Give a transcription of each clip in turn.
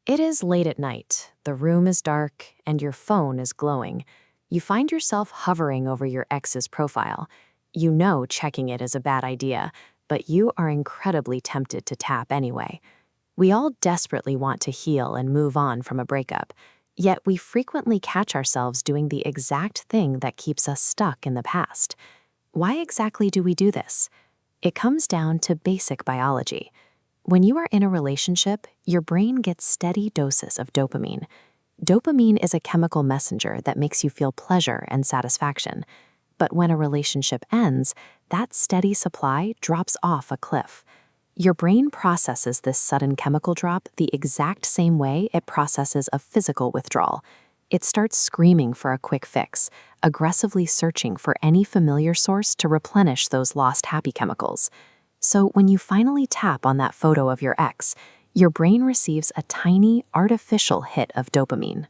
It is late at night, the room is dark, and your phone is glowing. You find yourself hovering over your ex's profile. You know checking it is a bad idea, but you are incredibly tempted to tap anyway. We all desperately want to heal and move on from a breakup, yet we frequently catch ourselves doing the exact thing that keeps us stuck in the past. Why exactly do we do this? It comes down to basic biology. When you are in a relationship, your brain gets steady doses of dopamine. Dopamine is a chemical messenger that makes you feel pleasure and satisfaction. But when a relationship ends, that steady supply drops off a cliff. Your brain processes this sudden chemical drop the exact same way it processes a physical withdrawal. It starts screaming for a quick fix, aggressively searching for any familiar source to replenish those lost happy chemicals. So when you finally tap on that photo of your ex, your brain receives a tiny, artificial hit of dopamine.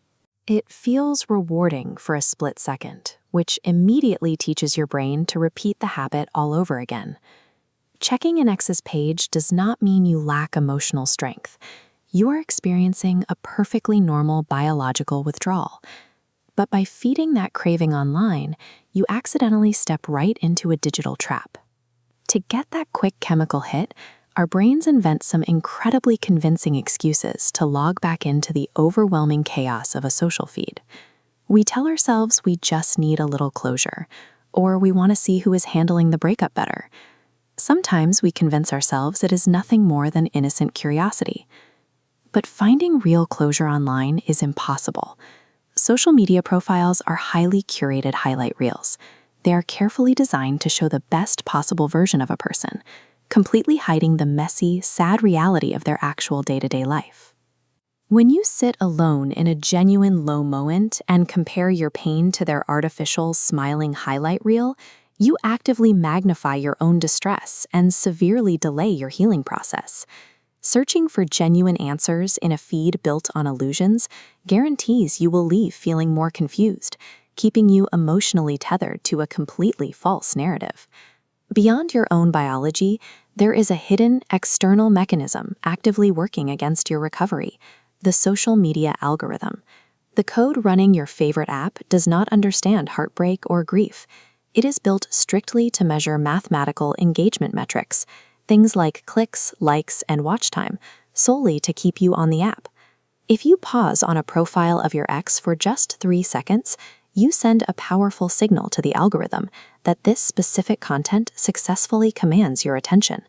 It feels rewarding for a split second, which immediately teaches your brain to repeat the habit all over again. Checking an ex's page does not mean you lack emotional strength. You are experiencing a perfectly normal biological withdrawal. But by feeding that craving online, you accidentally step right into a digital trap. To get that quick chemical hit, our brains invent some incredibly convincing excuses to log back into the overwhelming chaos of a social feed. We tell ourselves we just need a little closure, or we want to see who is handling the breakup better. Sometimes we convince ourselves it is nothing more than innocent curiosity. But finding real closure online is impossible. Social media profiles are highly curated highlight reels. They are carefully designed to show the best possible version of a person, completely hiding the messy, sad reality of their actual day-to-day life. When you sit alone in a genuine low moment and compare your pain to their artificial, smiling highlight reel, you actively magnify your own distress and severely delay your healing process. Searching for genuine answers in a feed built on illusions guarantees you will leave feeling more confused, keeping you emotionally tethered to a completely false narrative. Beyond your own biology, there is a hidden, external mechanism actively working against your recovery: the social media algorithm. The code running your favorite app does not understand heartbreak or grief. It is built strictly to measure mathematical engagement metrics, things like clicks, likes, and watch time, solely to keep you on the app. If you pause on a profile of your ex for just 3 seconds, you send a powerful signal to the algorithm that this specific content successfully commands your attention.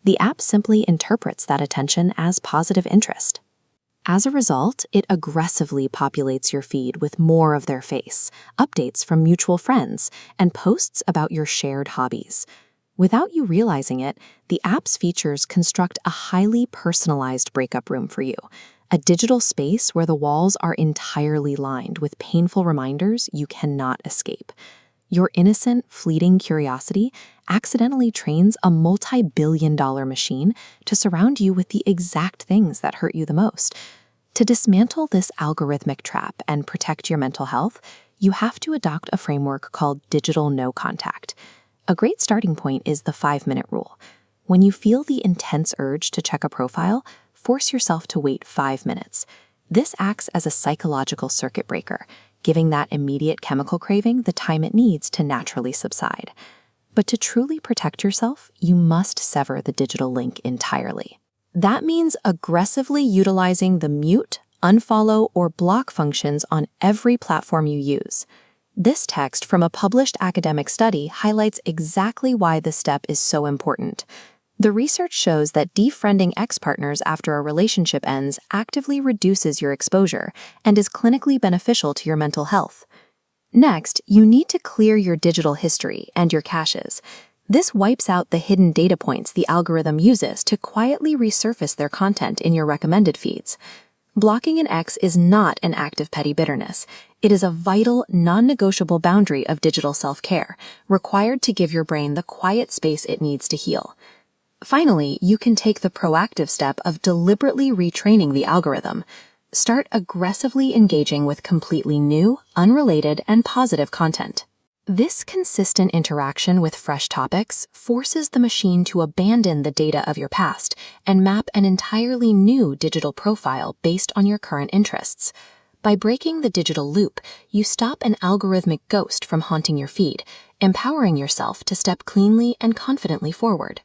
The app simply interprets that attention as positive interest. As a result, it aggressively populates your feed with more of their face, updates from mutual friends, and posts about your shared hobbies. Without you realizing it, the app's features construct a highly personalized breakup room for you, a digital space where the walls are entirely lined with painful reminders you cannot escape. Your innocent, fleeting curiosity accidentally trains a multi-billion-dollar machine to surround you with the exact things that hurt you the most. To dismantle this algorithmic trap and protect your mental health, you have to adopt a framework called digital no contact. A great starting point is the 5-minute rule. When you feel the intense urge to check a profile, force yourself to wait 5 minutes. This acts as a psychological circuit breaker, giving that immediate chemical craving the time it needs to naturally subside. But to truly protect yourself, you must sever the digital link entirely. That means aggressively utilizing the mute, unfollow, or block functions on every platform you use. This text from a published academic study highlights exactly why this step is so important. The research shows that defriending ex-partners after a relationship ends actively reduces your exposure and is clinically beneficial to your mental health. Next, you need to clear your digital history and your caches. This wipes out the hidden data points the algorithm uses to quietly resurface their content in your recommended feeds. Blocking an ex is not an act of petty bitterness. It is a vital, non-negotiable boundary of digital self-care, required to give your brain the quiet space it needs to heal. Finally, you can take the proactive step of deliberately retraining the algorithm. Start aggressively engaging with completely new, unrelated, and positive content. This consistent interaction with fresh topics forces the machine to abandon the data of your past and map an entirely new digital profile based on your current interests. By breaking the digital loop, you stop an algorithmic ghost from haunting your feed, empowering yourself to step cleanly and confidently forward.